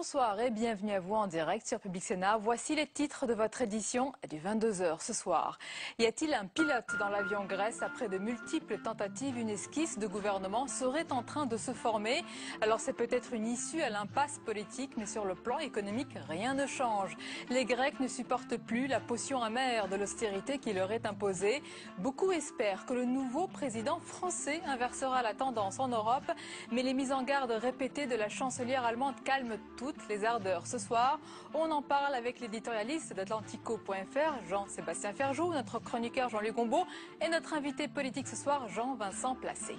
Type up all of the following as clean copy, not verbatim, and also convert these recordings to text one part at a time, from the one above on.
Bonsoir et bienvenue à vous en direct sur Public Sénat. Voici les titres de votre édition du 22h ce soir. Y a-t-il un pilote dans l'avion Grèce? Après de multiples tentatives, une esquisse de gouvernement serait en train de se former. Alors c'est peut-être une issue à l'impasse politique, mais sur le plan économique, rien ne change. Les Grecs ne supportent plus la potion amère de l'austérité qui leur est imposée. Beaucoup espèrent que le nouveau président français inversera la tendance en Europe, mais les mises en garde répétées de la chancelière allemande calment toutes les ardeurs. Ce soir, on en parle avec l'éditorialiste d'Atlantico.fr, Jean-Sébastien Ferjou, notre chroniqueur Jean-Luc Gombaud et notre invité politique ce soir, Jean-Vincent Placé.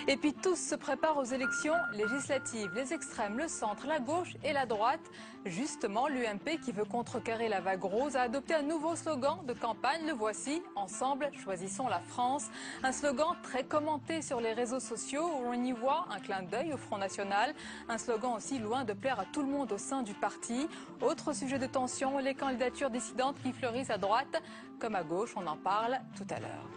Et puis tous se préparent aux élections législatives, les extrêmes, le centre, la gauche et la droite. Justement, l'UMP qui veut contrecarrer la vague rose a adopté un nouveau slogan de campagne, le voici, ensemble, choisissons la France. Un slogan très commenté sur les réseaux sociaux où on y voit un clin d'œil au Front National. Un slogan aussi loin de plaire à tout le monde au sein du parti. Autre sujet de tension, les candidatures dissidentes qui fleurissent à droite comme à gauche, on en parle tout à l'heure.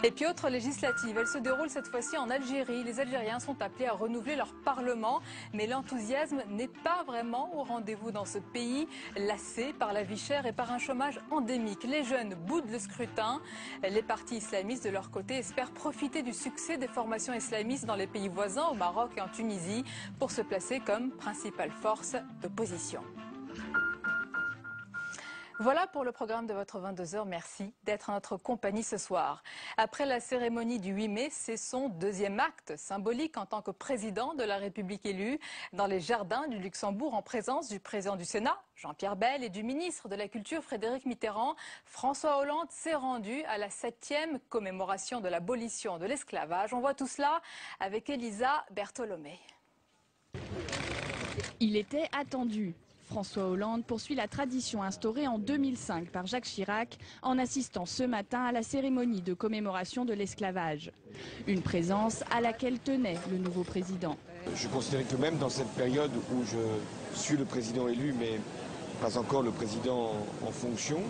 Et puis autre législative, elle se déroule cette fois-ci en Algérie. Les Algériens sont appelés à renouveler leur parlement, mais l'enthousiasme n'est pas vraiment au rendez-vous dans ce pays, lassé par la vie chère et par un chômage endémique. Les jeunes boudent le scrutin. Les partis islamistes, de leur côté, espèrent profiter du succès des formations islamistes dans les pays voisins, au Maroc et en Tunisie, pour se placer comme principale force d'opposition. Voilà pour le programme de votre 22h. Merci d'être en notre compagnie ce soir. Après la cérémonie du 8 mai, c'est son deuxième acte symbolique en tant que président de la République élue dans les jardins du Luxembourg en présence du président du Sénat, Jean-Pierre Bel, et du ministre de la Culture, Frédéric Mitterrand. François Hollande s'est rendu à la 7e commémoration de l'abolition de l'esclavage. On voit tout cela avec Elisa Bertolomé. Il était attendu. François Hollande poursuit la tradition instaurée en 2005 par Jacques Chirac en assistant ce matin à la cérémonie de commémoration de l'esclavage. Une présence à laquelle tenait le nouveau président. Je considère que même dans cette période où je suis le président élu, mais pas encore le président en fonction,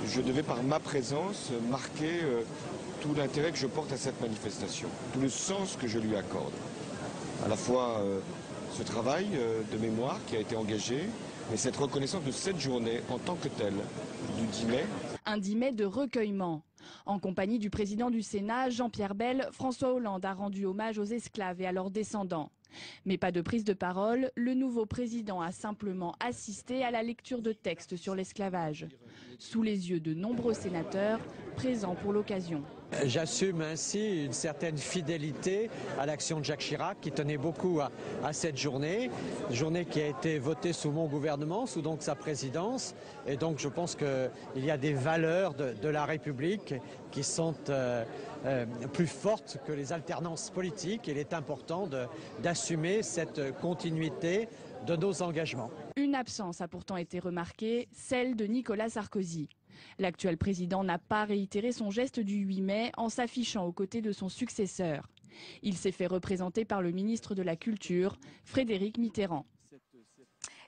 je devais par ma présence marquer tout l'intérêt que je porte à cette manifestation, tout le sens que je lui accorde. À la fois ce travail de mémoire qui a été engagé, mais cette reconnaissance de cette journée en tant que telle, du 10 mai. Un 10 mai de recueillement. En compagnie du président du Sénat, Jean-Pierre Bel, François Hollande a rendu hommage aux esclaves et à leurs descendants. Mais pas de prise de parole, le nouveau président a simplement assisté à la lecture de textes sur l'esclavage, sous les yeux de nombreux sénateurs présents pour l'occasion. J'assume ainsi une certaine fidélité à l'action de Jacques Chirac qui tenait beaucoup à cette journée qui a été votée sous mon gouvernement, sous donc sa présidence. Et donc je pense qu'il y a des valeurs de la République qui sont plus fortes que les alternances politiques. Il est important d'assumer cette continuité de nos engagements. Une absence a pourtant été remarquée, celle de Nicolas Sarkozy. L'actuel président n'a pas réitéré son geste du 8 mai en s'affichant aux côtés de son successeur. Il s'est fait représenter par le ministre de la Culture, Frédéric Mitterrand.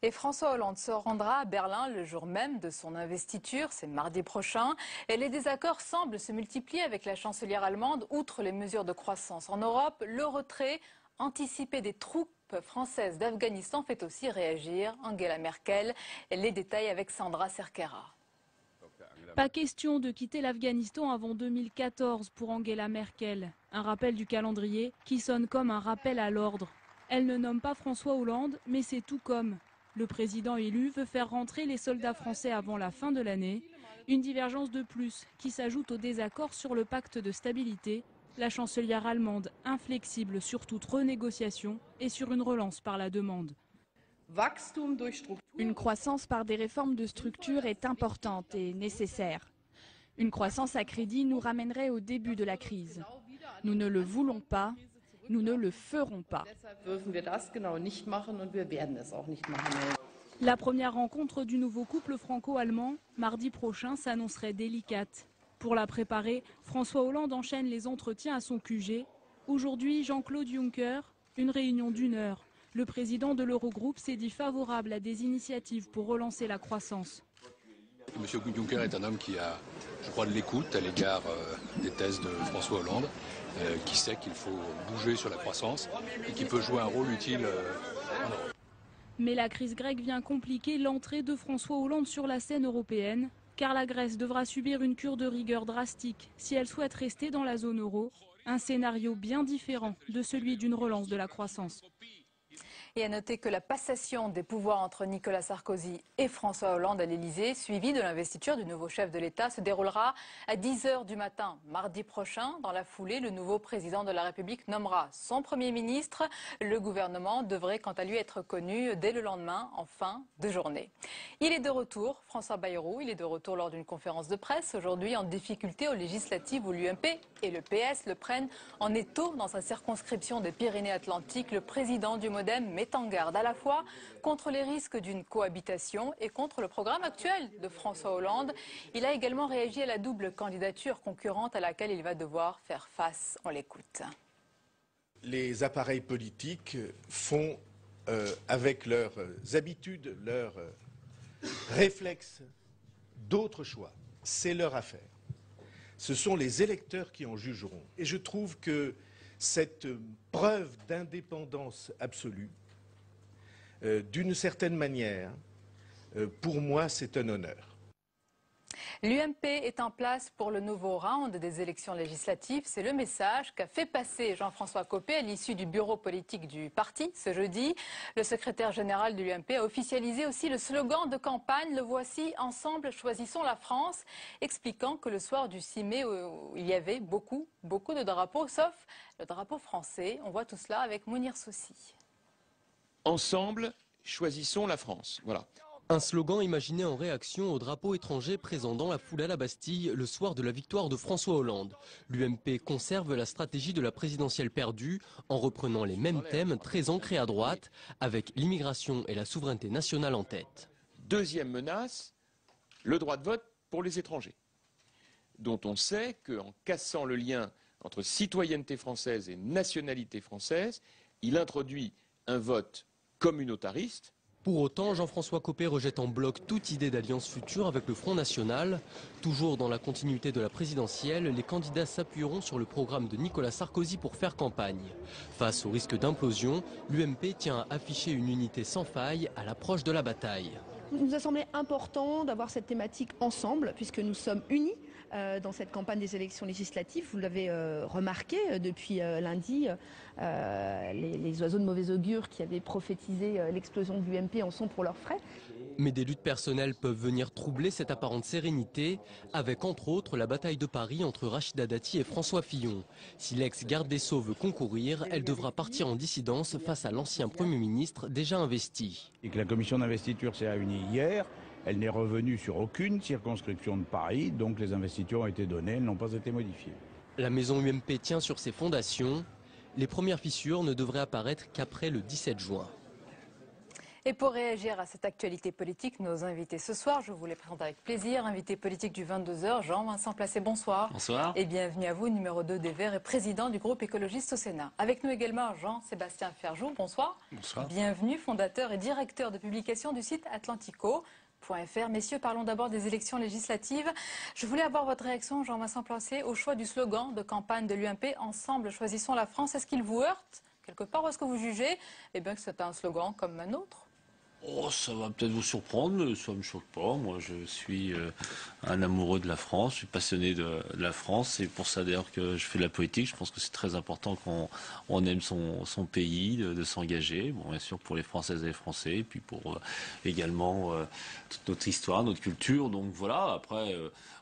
Et François Hollande se rendra à Berlin le jour même de son investiture, c'est mardi prochain. Et les désaccords semblent se multiplier avec la chancelière allemande. Outre les mesures de croissance en Europe, le retrait anticipé des troupes françaises d'Afghanistan fait aussi réagir Angela Merkel. Les détails avec Sandra Cerquera. Pas question de quitter l'Afghanistan avant 2014 pour Angela Merkel. Un rappel du calendrier qui sonne comme un rappel à l'ordre. Elle ne nomme pas François Hollande, mais c'est tout comme. Le président élu veut faire rentrer les soldats français avant la fin de l'année. Une divergence de plus qui s'ajoute au désaccord sur le pacte de stabilité. La chancelière allemande inflexible sur toute renégociation et sur une relance par la demande. Une croissance par des réformes de structure est importante et nécessaire. Une croissance à crédit nous ramènerait au début de la crise. Nous ne le voulons pas, nous ne le ferons pas. La première rencontre du nouveau couple franco-allemand, mardi prochain, s'annoncerait délicate. Pour la préparer, François Hollande enchaîne les entretiens à son QG. Aujourd'hui, Jean-Claude Juncker, une réunion d'1 heure. Le président de l'Eurogroupe s'est dit favorable à des initiatives pour relancer la croissance. Monsieur Juncker est un homme qui a, je crois, de l'écoute à l'égard des thèses de François Hollande, qui sait qu'il faut bouger sur la croissance et qui peut jouer un rôle utile en Europe. Mais la crise grecque vient compliquer l'entrée de François Hollande sur la scène européenne, car la Grèce devra subir une cure de rigueur drastique si elle souhaite rester dans la zone euro, un scénario bien différent de celui d'une relance de la croissance. Et à noter que la passation des pouvoirs entre Nicolas Sarkozy et François Hollande à l'Elysée, suivie de l'investiture du nouveau chef de l'État, se déroulera à 10 h du matin, mardi prochain. Dans la foulée, le nouveau président de la République nommera son Premier ministre. Le gouvernement devrait quant à lui être connu dès le lendemain, en fin de journée. Il est de retour, François Bayrou, il est de retour lors d'une conférence de presse, aujourd'hui en difficulté aux législatives où l'UMP et le PS le prennent en étau dans sa circonscription des Pyrénées-Atlantiques. Le président du MoDem met en garde à la fois contre les risques d'une cohabitation et contre le programme actuel de François Hollande. Il a également réagi à la double candidature concurrente à laquelle il va devoir faire face. On l'écoute. Les appareils politiques font, avec leurs habitudes, leurs réflexes, d'autres choix. C'est leur affaire. Ce sont les électeurs qui en jugeront. Et je trouve que cette preuve d'indépendance absolue, d'une certaine manière, pour moi, c'est un honneur. L'UMP est en place pour le nouveau round des élections législatives. C'est le message qu'a fait passer Jean-François Copé à l'issue du bureau politique du parti ce jeudi. Le secrétaire général de l'UMP a officialisé aussi le slogan de campagne. Le voici, ensemble, choisissons la France, expliquant que le soir du 6 mai, il y avait beaucoup de drapeaux, sauf le drapeau français. On voit tout cela avec Mounir Soussi. Ensemble, choisissons la France. Voilà. Un slogan imaginé en réaction au drapeau étranger présent dans la foule à la Bastille le soir de la victoire de François Hollande. L'UMP conserve la stratégie de la présidentielle perdue en reprenant les mêmes thèmes très ancrés à droite, avec l'immigration et la souveraineté nationale en tête. Deuxième menace, le droit de vote pour les étrangers, dont on sait qu'en cassant le lien entre citoyenneté française et nationalité française, il introduit un vote communautariste. Pour autant, Jean-François Copé rejette en bloc toute idée d'alliance future avec le Front National. Toujours dans la continuité de la présidentielle, les candidats s'appuieront sur le programme de Nicolas Sarkozy pour faire campagne. Face au risque d'implosion, l'UMP tient à afficher une unité sans faille à l'approche de la bataille. Il nous a semblé important d'avoir cette thématique ensemble, puisque nous sommes unis dans cette campagne des élections législatives. Vous l'avez remarqué depuis lundi, les oiseaux de mauvais augure qui avaient prophétisé l'explosion de l'UMP en sont pour leurs frais. Mais des luttes personnelles peuvent venir troubler cette apparente sérénité, avec entre autres la bataille de Paris entre Rachida Dati et François Fillon. Si l'ex-garde des Sceaux veut concourir, elle devra partir en dissidence face à l'ancien Premier ministre déjà investi. Et que la commission d'investiture s'est réunie hier, elle n'est revenue sur aucune circonscription de Paris, donc les investitures ont été données, elles n'ont pas été modifiées. La maison UMP tient sur ses fondations. Les premières fissures ne devraient apparaître qu'après le 17 juin. Et pour réagir à cette actualité politique, nos invités ce soir, je vous les présente avec plaisir. Invité politique du 22h, Jean-Vincent Placé, bonsoir. Bonsoir. Et bienvenue à vous, numéro 2 des Verts et président du groupe écologiste au Sénat. Avec nous également Jean-Sébastien Ferjou, bonsoir. Bonsoir. Bienvenue, fondateur et directeur de publication du site Atlantico.fr. Messieurs, parlons d'abord des élections législatives. Je voulais avoir votre réaction, Jean-Vincent Placé, au choix du slogan de campagne de l'UMP, Ensemble, choisissons la France. Est-ce qu'il vous heurte quelque part ou est-ce que vous jugez que c'est un slogan comme un autre ? Oh, ça va peut-être vous surprendre, mais ça ne me choque pas. Moi, je suis un amoureux de la France, je suis passionné de la France. C'est pour ça d'ailleurs que je fais de la politique. Je pense que c'est très important qu'on aime son pays, de s'engager. Bon, bien sûr pour les Françaises et les Français, et puis pour également toute notre histoire, notre culture. Donc voilà, après...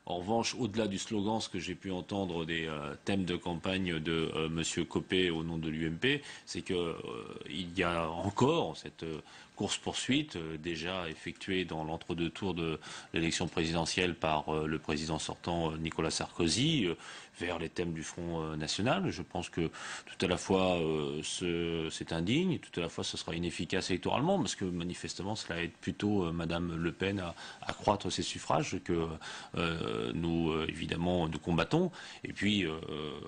En revanche, au-delà du slogan, ce que j'ai pu entendre des thèmes de campagne de Monsieur Copé au nom de l'UMP, c'est qu'il y a encore cette course-poursuite déjà effectuée dans l'entre-deux tours de l'élection présidentielle par le président sortant Nicolas Sarkozy vers les thèmes du Front National. Je pense que tout à la fois c'est indigne, et tout à la fois ce sera inefficace électoralement, parce que manifestement cela aide plutôt Madame Le Pen à accroître ses suffrages que nous, évidemment, nous combattons. Et puis,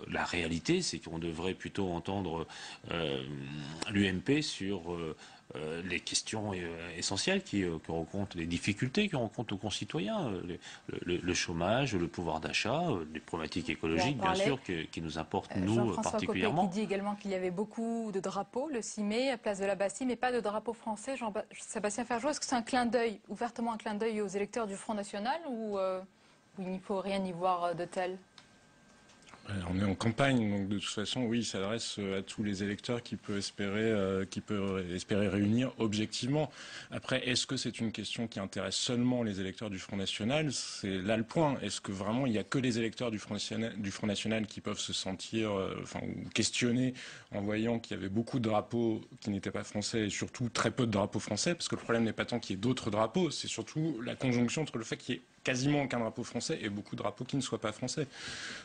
la réalité, c'est qu'on devrait plutôt entendre l'UMP sur les questions essentielles que rencontrent, les difficultés que rencontrent nos concitoyens, le chômage, le pouvoir d'achat, les problématiques écologiques, bien sûr, qui nous importent, nous, particulièrement. Copé qui dit également qu'il y avait beaucoup de drapeaux le 6 mai à Place de la Bastille, mais pas de drapeau français. Jean-Sébastien Ferjou, est-ce que c'est un clin d'œil, ouvertement un clin d'œil aux électeurs du Front National ou il n'y faut rien y voir de tel? On est en campagne, donc de toute façon, oui, il s'adresse à tous les électeurs qui peuvent espérer réunir objectivement. Après, est-ce que c'est une question qui intéresse seulement les électeurs du Front National? C'est là le point. Est-ce que vraiment il n'y a que les électeurs du Front National qui peuvent se sentir, ou questionner en voyant qu'il y avait beaucoup de drapeaux qui n'étaient pas français et surtout très peu de drapeaux français? Parce que le problème n'est pas tant qu'il y ait d'autres drapeaux, c'est surtout la conjonction entre le fait qu'il y ait quasiment aucun drapeau français et beaucoup de drapeaux qui ne soient pas français.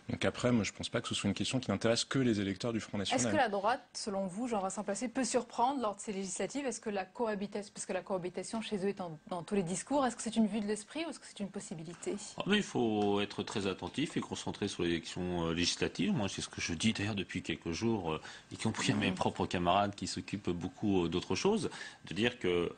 Donc après, moi je ne pense pas que ce soit une question qui n'intéresse que les électeurs du Front National. Est-ce que la droite, selon vous, Jean-Vincent Placé, peut surprendre lors de ces législatives? Est-ce que la cohabitation, parce que la cohabitation chez eux est dans tous les discours, est-ce que c'est une vue de l'esprit ou est-ce que c'est une possibilité? Mais il faut être très attentif et concentré sur l'élection législative. Moi, c'est ce que je dis d'ailleurs depuis quelques jours, y compris à mes propres camarades qui s'occupent beaucoup d'autres choses, de dire que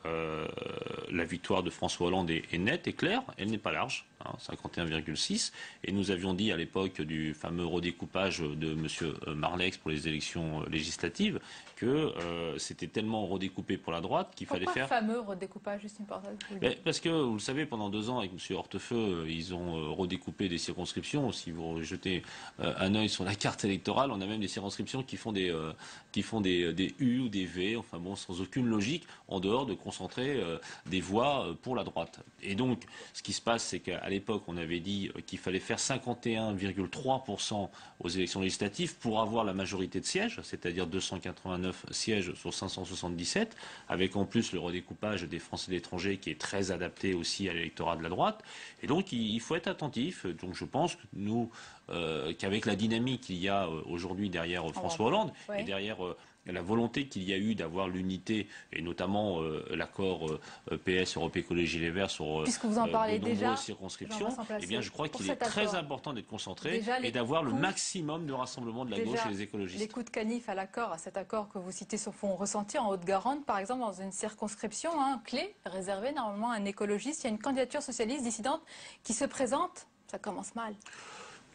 la victoire de François Hollande est nette et claire, elle n'est pas large. 51,6, et nous avions dit à l'époque du fameux redécoupage de M. Marlex pour les élections législatives que c'était tellement redécoupé pour la droite qu'il fallait faire... Pourquoi fameux redécoupage, juste une parenthèse? Parce que, vous le savez, pendant 2 ans, avec M. Hortefeux, ils ont redécoupé des circonscriptions. Si vous jetez un œil sur la carte électorale, on a même des circonscriptions qui font des U ou des V, enfin bon, sans aucune logique, en dehors de concentrer des voix pour la droite. Et donc, ce qui se passe, c'est qu'à l'époque, on avait dit qu'il fallait faire 51,3% aux élections législatives pour avoir la majorité de sièges, c'est-à-dire 289 sièges sur 577, avec en plus le redécoupage des Français de l'étranger qui est très adapté aussi à l'électorat de la droite. Et donc, il faut être attentif. Donc, je pense que nous, qu'avec la dynamique qu'il y a aujourd'hui derrière François Hollande et derrière... la volonté qu'il y a eu d'avoir l'unité, et notamment l'accord PS, Europe Écologie Les Verts sur de nombreuses circonscriptions, eh bien, je crois qu'il est très important d'être concentré et d'avoir le maximum de rassemblement de la gauche et des écologistes. Les coups de canif à cet accord que vous citez se font ressentir en Haute-Garonne, par exemple, dans une circonscription clé, réservée normalement à un écologiste. Il y a une candidature socialiste dissidente qui se présente. Ça commence mal.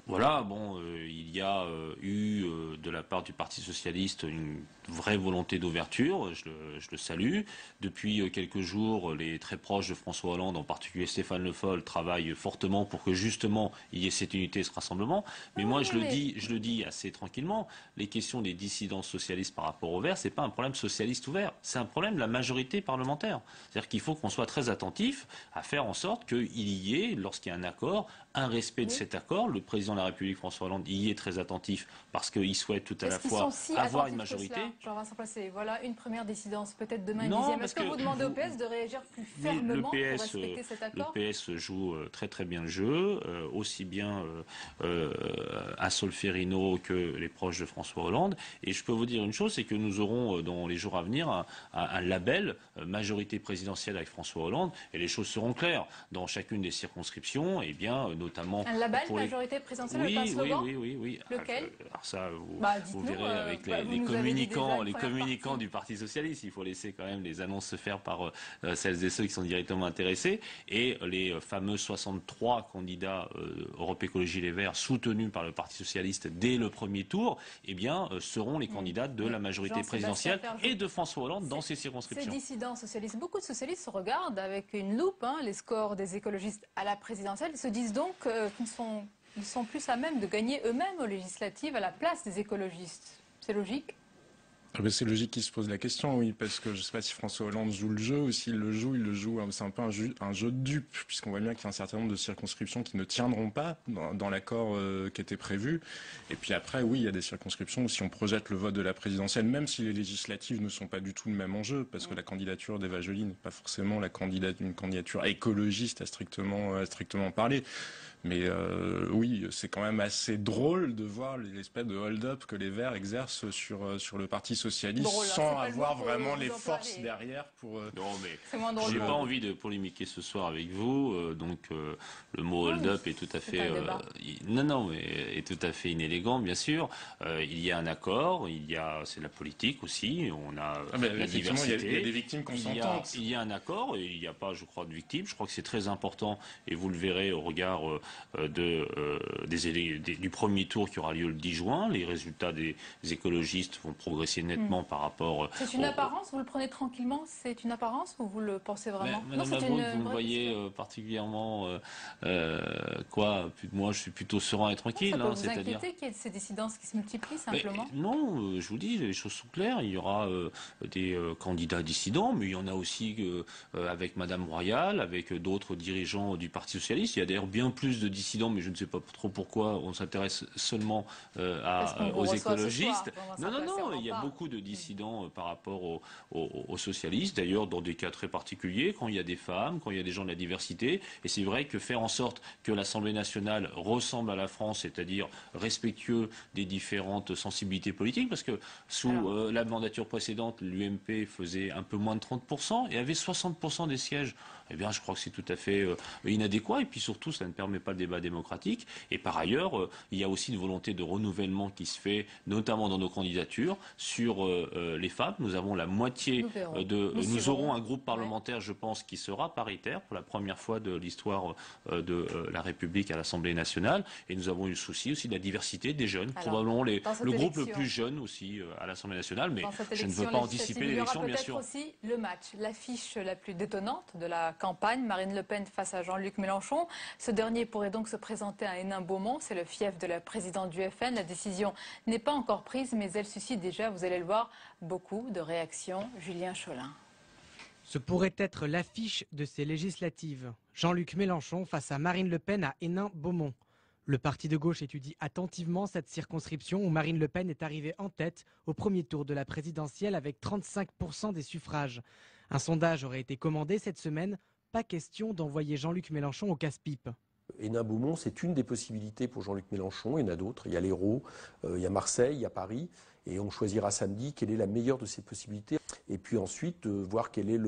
Voilà, bon, il y a eu de la part du Parti socialiste une vraie volonté d'ouverture, je le salue. Depuis quelques jours, les très proches de François Hollande, en particulier Stéphane Le Foll, travaillent fortement pour que justement il y ait cette unité, ce rassemblement. Mais moi, je le dis assez tranquillement, les questions des dissidents socialistes par rapport aux Verts, c'est pas un problème socialiste ou vert, c'est un problème de la majorité parlementaire. C'est-à-dire qu'il faut qu'on soit très attentif à faire en sorte qu'il y ait, lorsqu'il y a un accord, un respect de cet accord. Le président de la République, François Hollande, y est très attentif parce qu'il souhaite tout à la fois avoir une majorité. Jean-Vincent Placé, voilà une première dissidence, peut-être demain une dixième. Est-ce que vous demandez au PS de réagir plus fermement pour respecter cet accord? Le PS joue très très bien le jeu, aussi bien à Solferino que les proches de François Hollande. Et je peux vous dire une chose, c'est que nous aurons dans les jours à venir un label majorité présidentielle avec François Hollande, et les choses seront claires dans chacune des circonscriptions, et bien notamment... Un label majorité présidentielle avec un slogan? Oui. Lequel? Alors ça, vous verrez avec les communicants du Parti socialiste. Il faut laisser quand même les annonces se faire par celles et ceux qui sont directement intéressés. Et les fameux 63 candidats Europe Écologie Les Verts soutenus par le Parti socialiste dès le premier tour, eh bien, seront les candidats de la majorité présidentielle et de François Hollande dans ces circonscriptions. Ces dissidents socialistes, beaucoup de socialistes se regardent avec une loupe les scores des écologistes à la présidentielle. Ils se disent donc qu'ils sont plus à même de gagner eux-mêmes aux législatives à la place des écologistes. C'est logique? C'est logique qu'il se pose la question, oui, parce que je ne sais pas si François Hollande joue le jeu ou s'il le joue, c'est un peu un jeu de dupe, puisqu'on voit bien qu'il y a un certain nombre de circonscriptions qui ne tiendront pas dans l'accord qui était prévu. Et puis après, oui, il y a des circonscriptions où si on projette le vote de la présidentielle, même si les législatives ne sont pas du tout le même enjeu, parce que la candidature d'Eva Joly n'est pas forcément une candidature écologiste à strictement parler. Mais oui, c'est quand même assez drôle de voir l'espèce de hold-up que les Verts exercent sur le Parti socialiste Drôle, sans avoir vraiment les vous employer. forces derrière pour... Non, mais C'est moins drôle. j'ai pas envie de polémiquer ce soir avec vous, le mot hold-up est tout à fait mais est tout à fait inélégant, bien sûr. Il y a un accord, c'est la politique aussi, on a la diversité. Il y a des victimes consentantes. Il y a un accord et il n'y a pas, je crois, de victimes. Je crois que c'est très important et vous le verrez au regard du premier tour qui aura lieu le 10 juin. Les résultats des écologistes vont progresser nettement par rapport. C'est une apparence, vous le prenez tranquillement, c'est une apparence ou vous le pensez vraiment? Madame Labrousse, vous me voyez particulièrement moi je suis plutôt serein et tranquille. Ça peut vous inquiéter qu'il y ait ces dissidences qui se multiplient simplement? Non, je vous dis, les choses sont claires. Il y aura des candidats dissidents, mais il y en a aussi avec Madame Royal, avec d'autres dirigeants du Parti socialiste. Il y a d'ailleurs bien plus de dissidents, mais je ne sais pas trop pourquoi on s'intéresse seulement aux écologistes. Non, il y a beaucoup de dissidents par rapport aux socialistes, d'ailleurs dans des cas très particuliers, quand il y a des femmes, quand il y a des gens de la diversité. Et c'est vrai que faire en sorte que l'Assemblée nationale ressemble à la France, c'est-à-dire respectueux des différentes sensibilités politiques, parce que sous la mandature précédente, l'UMP faisait un peu moins de 30% et avait 60% des sièges. Eh bien, je crois que c'est tout à fait inadéquat et puis surtout, ça ne permet pas le débat démocratique. Et par ailleurs, il y a aussi une volonté de renouvellement qui se fait, notamment dans nos candidatures, sur les femmes. Nous avons la moitié nous aurons un groupe parlementaire, je pense, qui sera paritaire pour la première fois de l'histoire de la République à l'Assemblée nationale. Et nous avons eu le souci aussi de la diversité des jeunes, probablement le groupe le plus jeune aussi à l'Assemblée nationale. Mais je ne veux pas anticiper l'élection, bien sûr. Il y aura peut-être aussi le match, l'affiche la plus détonnante de la campagne, Marine Le Pen face à Jean-Luc Mélenchon. Ce dernier pourrait donc se présenter à Hénin-Beaumont, c'est le fief de la présidente du FN. La décision n'est pas encore prise, mais elle suscite déjà, vous allez le voir, beaucoup de réactions. Julien Cholin. Ce pourrait être l'affiche de ces législatives. Jean-Luc Mélenchon face à Marine Le Pen à Hénin-Beaumont. Le parti de gauche étudie attentivement cette circonscription où Marine Le Pen est arrivée en tête au premier tour de la présidentielle avec 35% des suffrages. Un sondage aurait été commandé cette semaine. Pas question d'envoyer Jean-Luc Mélenchon au casse-pipe. Hénin-Beaumont, c'est une des possibilités pour Jean-Luc Mélenchon. Il y en a d'autres. Il y a l'Hérault, il y a Marseille, il y a Paris. Et on choisira samedi quelle est la meilleure de ces possibilités. Et puis ensuite, voir quelle est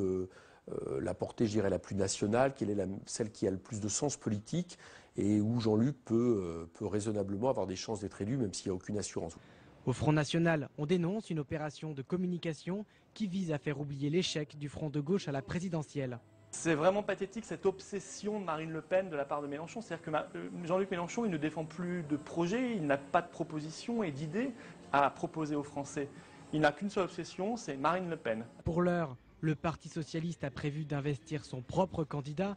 la portée, je dirais, la plus nationale, quelle est celle qui a le plus de sens politique et où Jean-Luc peut raisonnablement avoir des chances d'être élu, même s'il n'y a aucune assurance. Au Front National, on dénonce une opération de communication qui vise à faire oublier l'échec du Front de gauche à la présidentielle. C'est vraiment pathétique cette obsession de Marine Le Pen de la part de Mélenchon. C'est-à-dire que Jean-Luc Mélenchon, il ne défend plus de projet, il n'a pas de proposition et d'idées à proposer aux Français. Il n'a qu'une seule obsession, c'est Marine Le Pen. Pour l'heure, le Parti socialiste a prévu d'investir son propre candidat.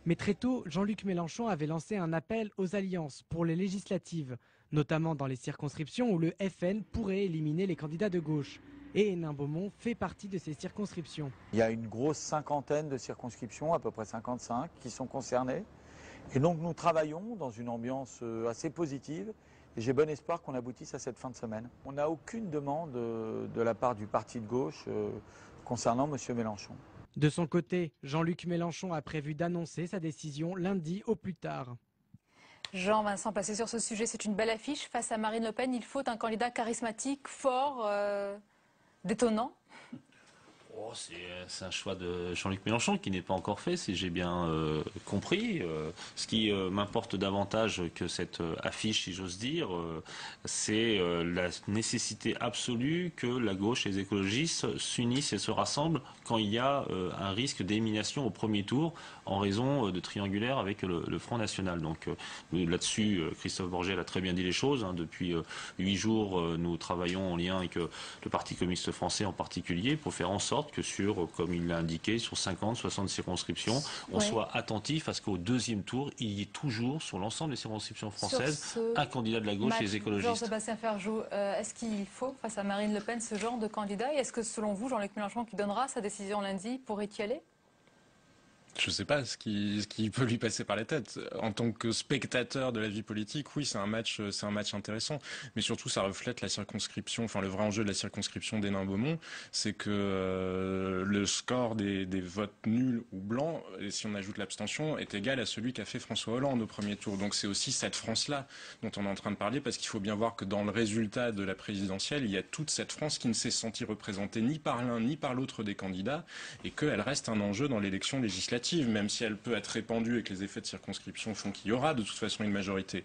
Mais très tôt, Jean-Luc Mélenchon avait lancé un appel aux alliances pour les législatives, notamment dans les circonscriptions où le FN pourrait éliminer les candidats de gauche. Et Hénin-Beaumont fait partie de ces circonscriptions. Il y a une grosse cinquantaine de circonscriptions, à peu près 55, qui sont concernées. Et donc nous travaillons dans une ambiance assez positive et j'ai bon espoir qu'on aboutisse à cette fin de semaine. On n'a aucune demande de la part du parti de gauche concernant M. Mélenchon. De son côté, Jean-Luc Mélenchon a prévu d'annoncer sa décision lundi au plus tard. Jean-Vincent, placé sur ce sujet, c'est une belle affiche. Face à Marine Le Pen, il faut un candidat charismatique, fort, détonnant. C'est un choix de Jean-Luc Mélenchon qui n'est pas encore fait, si j'ai bien compris. Ce qui m'importe davantage que cette affiche, si j'ose dire, c'est la nécessité absolue que la gauche et les écologistes s'unissent et se rassemblent quand il y a un risque d'élimination au premier tour en raison de triangulaire avec le Front National. Donc là-dessus, Christophe Borgel a très bien dit les choses. Depuis 8 jours, nous travaillons en lien avec le Parti communiste français en particulier pour faire en sorte que comme il l'a indiqué, sur 50, 60 circonscriptions, on soit attentif à ce qu'au deuxième tour, il y ait toujours, sur l'ensemble des circonscriptions françaises, un candidat de la gauche et les écologistes. Jean-Sébastien Ferjou, est-ce qu'il faut, face à Marine Le Pen, ce genre de candidat? Et est-ce que, selon vous, Jean-Luc Mélenchon, qui donnera sa décision lundi, pourrait y aller? Je ne sais pas ce qui peut lui passer par la tête. En tant que spectateur de la vie politique, oui, c'est un match intéressant. Mais surtout, ça reflète la circonscription, enfin le vrai enjeu de la circonscription d'Hénin-Beaumont, c'est que le score des votes nuls ou blancs, et si on ajoute l'abstention, est égal à celui qu'a fait François Hollande au premier tour. Donc c'est aussi cette France-là dont on est en train de parler, parce qu'il faut bien voir que dans le résultat de la présidentielle, il y a toute cette France qui ne s'est sentie représentée ni par l'un ni par l'autre des candidats, et qu'elle reste un enjeu dans l'élection législative, même si elle peut être répandue et que les effets de circonscription font qu'il y aura de toute façon une majorité.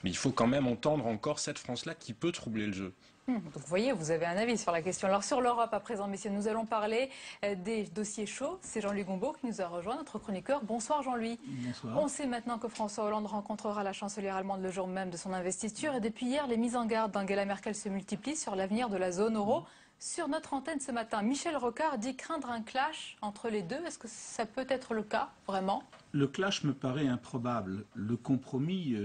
Mais il faut quand même entendre encore cette France-là qui peut troubler le jeu. Donc vous voyez, vous avez un avis sur la question. Alors sur l'Europe à présent, messieurs, nous allons parler des dossiers chauds. C'est Jean-Louis Gombault qui nous a rejoint, notre chroniqueur. Bonsoir Jean-Louis. Bonsoir. On sait maintenant que François Hollande rencontrera la chancelière allemande le jour même de son investiture. Et depuis hier, les mises en garde d'Angela Merkel se multiplient sur l'avenir de la zone euro. Sur notre antenne ce matin, Michel Rocard dit craindre un clash entre les deux. Est-ce que ça peut être le cas, vraiment ? Le clash me paraît improbable. Le compromis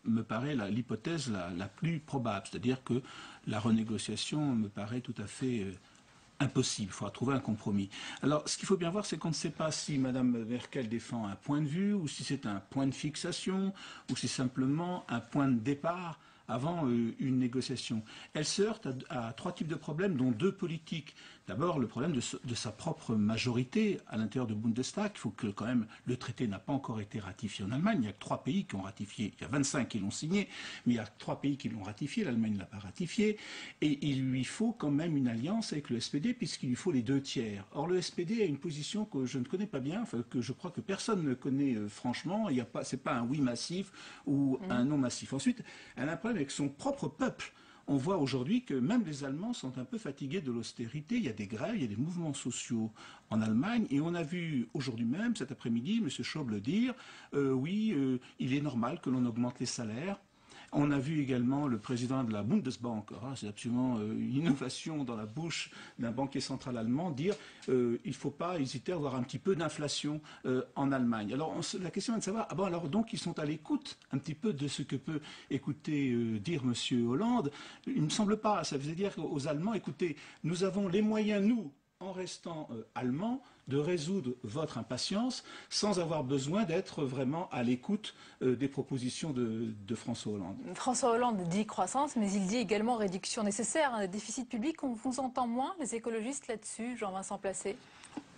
me paraît l'hypothèse la plus probable. C'est-à-dire que la renégociation me paraît tout à fait impossible. Il faudra trouver un compromis. Alors, ce qu'il faut bien voir, c'est qu'on ne sait pas si Mme Merkel défend un point de vue, ou si c'est un point de fixation, ou si c'est simplement un point de départ avant une négociation. Elle se heurte à trois types de problèmes, dont deux politiques. D'abord, le problème de sa propre majorité à l'intérieur du Bundestag. Il faut que quand même le traité n'a pas encore été ratifié en Allemagne. Il n'y a que 3 pays qui ont ratifié. Il y a 25 qui l'ont signé, mais il y a 3 pays qui l'ont ratifié. L'Allemagne ne l'a pas ratifié. Et il lui faut quand même une alliance avec le SPD, puisqu'il lui faut les 2 tiers. Or, le SPD a une position que je ne connais pas bien, enfin, que je crois que personne ne connaît franchement. Ce n'est pas un oui massif ou un non massif. Ensuite, elle a un problème avec son propre peuple. On voit aujourd'hui que même les Allemands sont un peu fatigués de l'austérité. Il y a des grèves, il y a des mouvements sociaux en Allemagne. Et on a vu aujourd'hui même, cet après-midi, M. Schäuble dire il est normal que l'on augmente les salaires. On a vu également le président de la Bundesbank, c'est absolument une innovation dans la bouche d'un banquier central allemand, dire il ne faut pas hésiter à avoir un petit peu d'inflation en Allemagne. Alors la question est de savoir, alors donc ils sont à l'écoute un petit peu de ce que peut écouter dire M. Hollande. Il ne me semble pas. Ça veut dire aux Allemands, écoutez, nous avons les moyens, nous, en restant allemands, de résoudre votre impatience sans avoir besoin d'être vraiment à l'écoute des propositions de François Hollande. François Hollande dit croissance, mais il dit également réduction nécessaire. Un déficit public, on vous entend moins, les écologistes, là-dessus, Jean-Vincent Placé?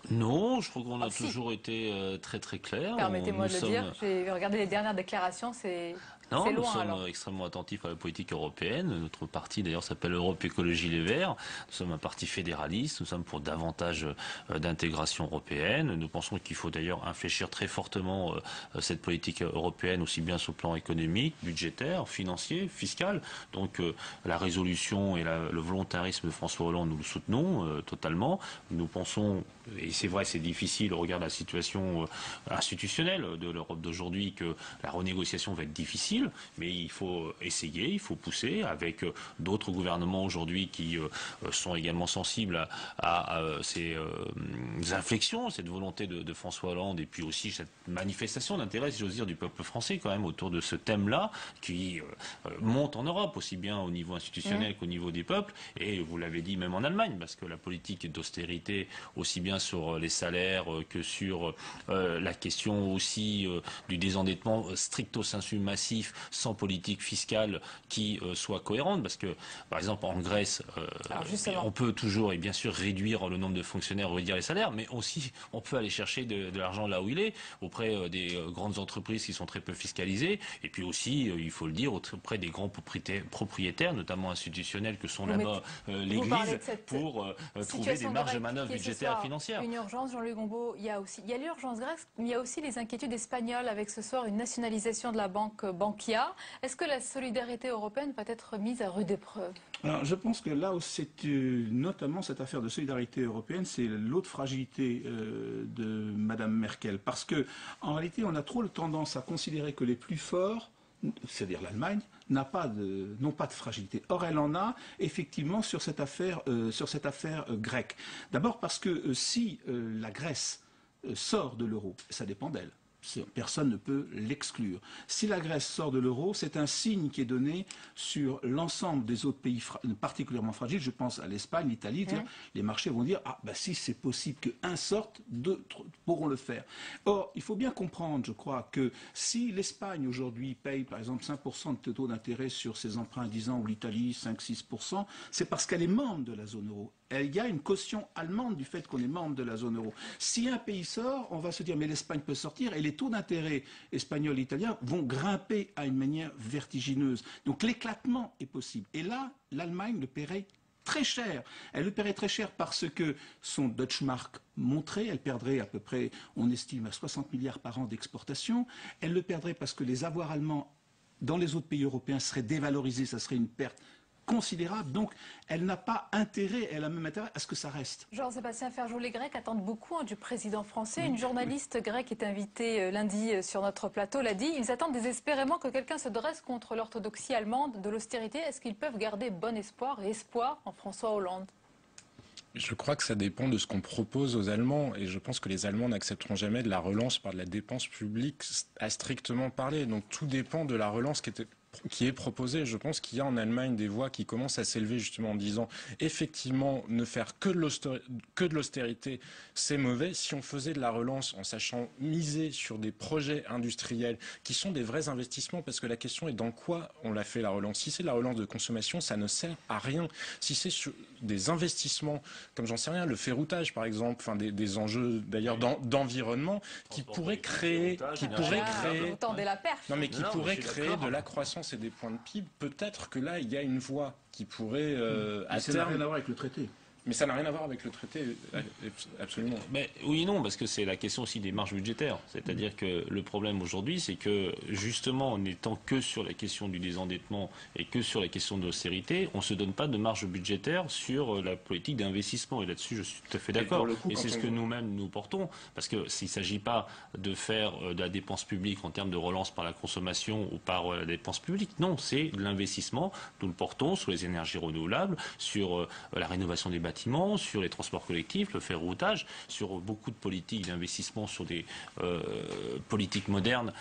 Non, je crois qu'on a toujours été très très clair. Permettez-moi de le dire, j'ai regardé les dernières déclarations, c'est... Non, nous sommes extrêmement attentifs à la politique européenne. Notre parti, d'ailleurs, s'appelle Europe Écologie Les Verts. Nous sommes un parti fédéraliste. Nous sommes pour davantage d'intégration européenne. Nous pensons qu'il faut d'ailleurs infléchir très fortement cette politique européenne, aussi bien sur le plan économique, budgétaire, financier, fiscal. Donc la résolution et le volontarisme de François Hollande, nous le soutenons totalement. Nous pensons, et c'est vrai, c'est difficile au regard de la situation institutionnelle de l'Europe d'aujourd'hui, que la renégociation va être difficile. Mais il faut essayer, il faut pousser avec d'autres gouvernements aujourd'hui qui sont également sensibles à ces inflexions, cette volonté de François Hollande et puis aussi cette manifestation d'intérêt, si j'ose dire, du peuple français quand même autour de ce thème-là qui monte en Europe, aussi bien au niveau institutionnel qu'au niveau des peuples. Et vous l'avez dit même en Allemagne, parce que la politique d'austérité, aussi bien sur les salaires que sur la question aussi du désendettement stricto sensu massif, sans politique fiscale qui soit cohérente, parce que par exemple en Grèce on peut toujours et bien sûr réduire le nombre de fonctionnaires, réduire les salaires, mais aussi on peut aller chercher de l'argent là où il est, auprès des grandes entreprises qui sont très peu fiscalisées, et puis aussi il faut le dire auprès des grands propriétaires, notamment institutionnels que sont là-bas l'Église, pour trouver des marges de manœuvre budgétaires et financières. Une urgence, Jean-Louis Gombault, il y a l'urgence grecque, mais il y a aussi les inquiétudes espagnoles avec ce soir une nationalisation de la banque Bankia. Est-ce que la solidarité européenne va être mise à rude épreuve? Alors, je pense que là, c'est notamment cette affaire de solidarité européenne, c'est l'autre fragilité de Mme Merkel. Parce que, en réalité, on a trop tendance à considérer que les plus forts, c'est-à-dire l'Allemagne, n'ont pas de fragilité. Or, elle en a effectivement sur cette affaire grecque. D'abord parce que si la Grèce sort de l'euro, ça dépend d'elle. Personne ne peut l'exclure. Si la Grèce sort de l'euro, c'est un signe qui est donné sur l'ensemble des autres pays particulièrement fragiles. Je pense à l'Espagne, l'Italie. Les marchés vont dire si c'est possible qu'un sorte, d'autres pourront le faire. Or, il faut bien comprendre, je crois, que si l'Espagne aujourd'hui paye par exemple 5% de taux d'intérêt sur ses emprunts à 10 ans ou l'Italie 5-6%, c'est parce qu'elle est membre de la zone euro. Il y a une caution allemande du fait qu'on est membre de la zone euro. Si un pays sort, on va se dire mais l'Espagne peut sortir et les taux d'intérêt espagnols et italiens vont grimper à une manière vertigineuse. Donc l'éclatement est possible. Et là, l'Allemagne le paierait très cher. Elle le paierait très cher parce que son Deutschmark monterait, elle perdrait à peu près, on estime, à 60 milliards par an d'exportation. Elle le perdrait parce que les avoirs allemands dans les autres pays européens seraient dévalorisés, ça serait une perte considérable. Donc, elle n'a pas intérêt, elle a même intérêt à ce que ça reste. Jean-Sébastien Ferjou, les Grecs attendent beaucoup du président français. Une journaliste grecque est invitée lundi sur notre plateau l'a dit. Ils attendent désespérément que quelqu'un se dresse contre l'orthodoxie allemande de l'austérité. Est-ce qu'ils peuvent garder bon espoir et espoir en François Hollande ? Je crois que ça dépend de ce qu'on propose aux Allemands et je pense que les Allemands n'accepteront jamais de la relance par de la dépense publique à strictement parler. Donc tout dépend de la relance qui est proposée. Je pense qu'il y a en Allemagne des voix qui commencent à s'élever justement en disant effectivement ne faire que de l'austérité c'est mauvais. Si on faisait de la relance en sachant miser sur des projets industriels qui sont des vrais investissements, parce que la question est dans quoi on l'a fait la relance. Si c'est de la relance de consommation, ça ne sert à rien. Si c'est sur des investissements comme j'en sais rien, le ferroutage par exemple, enfin des enjeux d'ailleurs d'environnement qui pourraient créer vous tendez la perche. Non mais qui pourraient créer de la croissance et des points de PIB, peut-être que là il y a une voie qui pourrait à terme... Ça n'a rien à voir avec le traité. Mais ça n'a rien à voir avec le traité, absolument. Mais oui et non, parce que c'est la question aussi des marges budgétaires. C'est-à-dire que le problème aujourd'hui, c'est que justement, en n'étant que sur la question du désendettement et que sur la question de l'austérité, on ne se donne pas de marge budgétaire sur la politique d'investissement. Et là-dessus, je suis tout à fait d'accord. Et c'est ce que nous-mêmes nous portons. Parce que s'il ne s'agit pas de faire de la dépense publique en termes de relance par la consommation ou par la dépense publique, non, c'est de l'investissement. Nous le portons sur les énergies renouvelables, sur la rénovation des bâtiments, sur les transports collectifs, le ferroutage, sur beaucoup de politiques d'investissement, sur des politiques modernes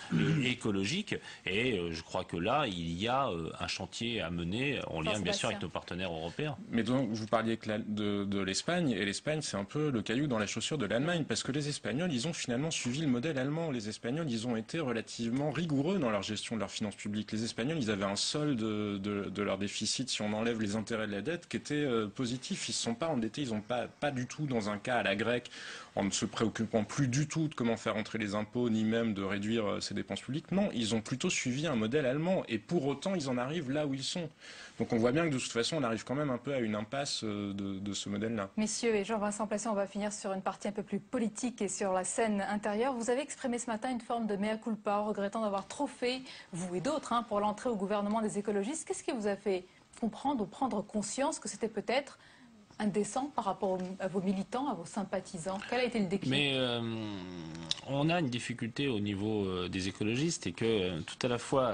et écologiques. Et je crois que là, il y a un chantier à mener en lien bien sûr avec nos partenaires européens. Mais donc vous parliez de l'Espagne, et l'Espagne c'est un peu le caillou dans la chaussure de l'Allemagne, parce que les Espagnols, ils ont finalement suivi le modèle allemand. Les Espagnols, ils ont été relativement rigoureux dans leur gestion de leurs finances publiques. Les Espagnols, ils avaient un solde de leur déficit, si on enlève les intérêts de la dette, qui était positif. Ils ne se sont pas endettés, ils n'ont pas du tout dans un cas à la grecque, en ne se préoccupant plus du tout de comment faire entrer les impôts, ni même de réduire ses dépenses publiques. Non, ils ont plutôt suivi un modèle allemand, et pour autant, ils en arrivent là où ils sont. Donc on voit bien que de toute façon, on arrive quand même un peu à une impasse de ce modèle-là. Messieurs et Jean-Vincent Placé, on va finir sur une partie un peu plus politique et sur la scène intérieure. Vous avez exprimé ce matin une forme de mea culpa, regrettant d'avoir trop fait, vous et d'autres, pour l'entrée au gouvernement des écologistes. Qu'est-ce qui vous a fait comprendre ou prendre conscience que c'était peut-être indécent par rapport à vos militants, à vos sympathisants? Quel a été le déclic? Mais on a une difficulté au niveau des écologistes, et que tout à la fois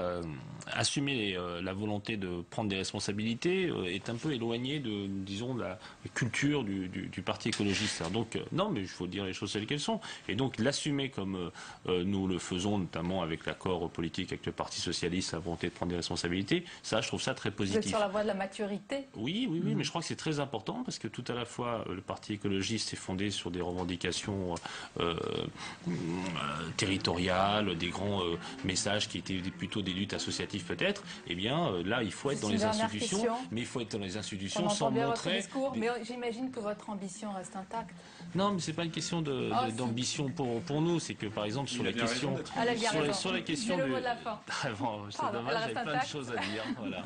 assumer la volonté de prendre des responsabilités est un peu éloigné de, disons, de la culture du parti écologiste. Alors donc non, mais il faut dire les choses telles qu'elles sont. Et donc l'assumer comme nous le faisons, notamment avec l'accord politique avec le Parti socialiste, la volonté de prendre des responsabilités, ça, je trouve ça très positif. Vous êtes sur la voie de la maturité? Oui, mais je crois que c'est très important, parce que tout à la fois le Parti écologiste est fondé sur des revendications territoriales, des grands messages qui étaient plutôt des luttes associatives peut-être. Eh bien là, il faut être dans les institutions, mais il faut être dans les institutions sans montrer... Mais j'imagine que votre ambition reste intacte. Non, mais c'est pas une question d'ambition pour nous. C'est que par exemple sur la question, sur la question du... le mot de la fin. C'est dommage, j'avais plein de choses à dire. Voilà.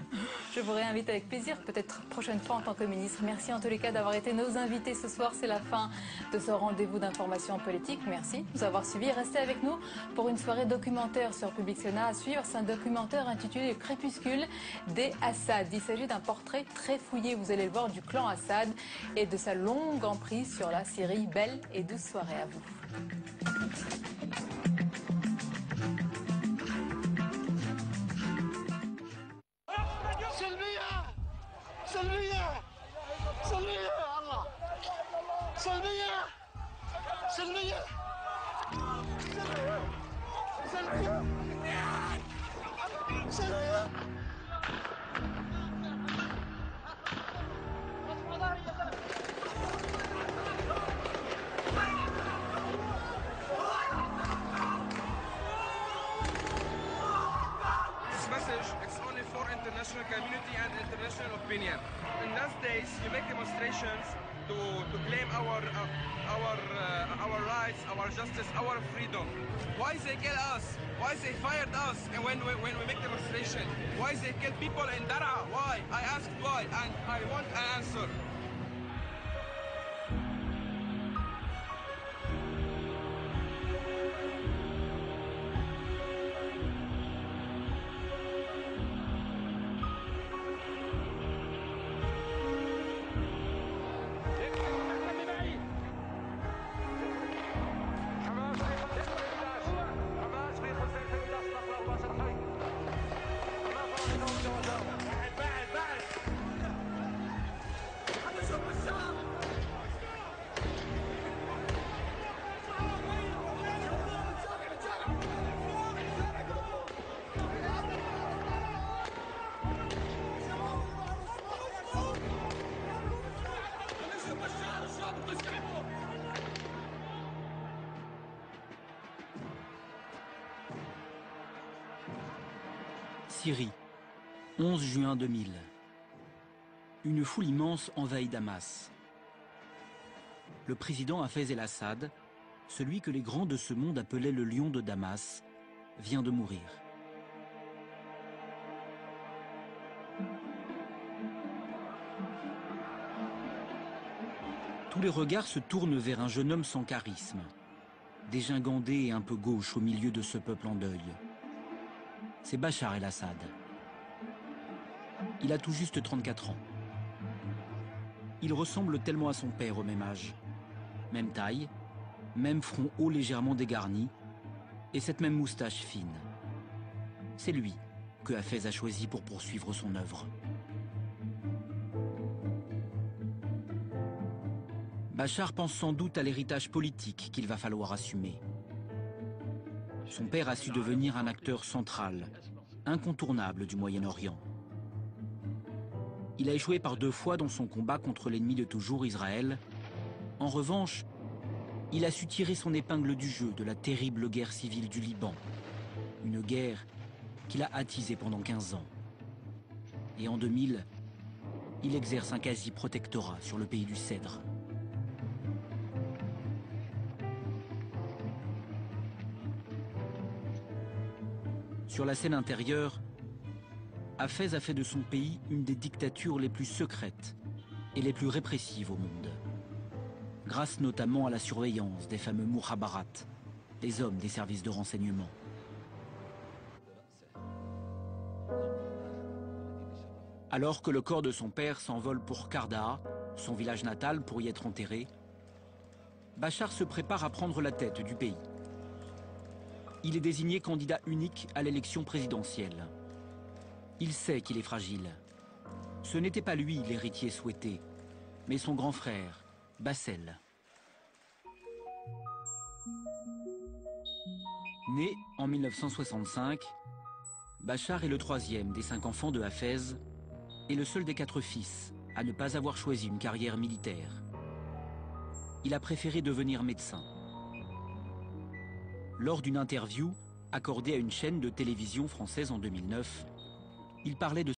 Je vous réinvite avec plaisir, peut-être prochaine fois en tant que ministre. Merci en tous les cas d'avoir été nos invités ce soir. C'est la fin de ce rendez-vous d'information politique. Merci de nous avoir suivis. Restez avec nous pour une soirée documentaire sur Public Sénat à suivre. C'est un documentaire intitulé Le crépuscule des Assad. Il s'agit d'un portrait très fouillé, vous allez le voir, du clan Assad et de sa longue emprise sur la Syrie. Belle et douce soirée à vous. سلمية message, it's only for international community and international opinion. In those days, you make demonstrations to claim our rights, our justice, our freedom. Why they kill us? Why they fired us? And when we make demonstration, why they kill people in Daraa? Why? I asked why, and I want an answer. Syrie, 11 juin 2000. Une foule immense envahit Damas. Le président Hafez el-Assad, celui que les grands de ce monde appelaient le lion de Damas, vient de mourir. Tous les regards se tournent vers un jeune homme sans charisme, dégingandé et un peu gauche au milieu de ce peuple en deuil. C'est Bachar el-Assad. Il a tout juste 34 ans. Il ressemble tellement à son père au même âge. Même taille, même front haut légèrement dégarni, et cette même moustache fine. C'est lui que Hafez a choisi pour poursuivre son œuvre. Bachar pense sans doute à l'héritage politique qu'il va falloir assumer. Son père a su devenir un acteur central, incontournable du Moyen-Orient. Il a échoué par 2 fois dans son combat contre l'ennemi de toujours, Israël. En revanche, il a su tirer son épingle du jeu de la terrible guerre civile du Liban. Une guerre qu'il a attisée pendant 15 ans. Et en 2000, il exerce un quasi-protectorat sur le pays du Cèdre. Sur la scène intérieure, Hafez a fait de son pays une des dictatures les plus secrètes et les plus répressives au monde. Grâce notamment à la surveillance des fameux Mukhabarat, les hommes des services de renseignement. Alors que le corps de son père s'envole pour Kardaa, son village natal, pour y être enterré, Bachar se prépare à prendre la tête du pays. Il est désigné candidat unique à l'élection présidentielle. Il sait qu'il est fragile. Ce n'était pas lui l'héritier souhaité, mais son grand frère, Bassel. Né en 1965, Bachar est le 3e des 5 enfants de Hafez et le seul des 4 fils à ne pas avoir choisi une carrière militaire. Il a préféré devenir médecin. Lors d'une interview accordée à une chaîne de télévision française en 2009, il parlait de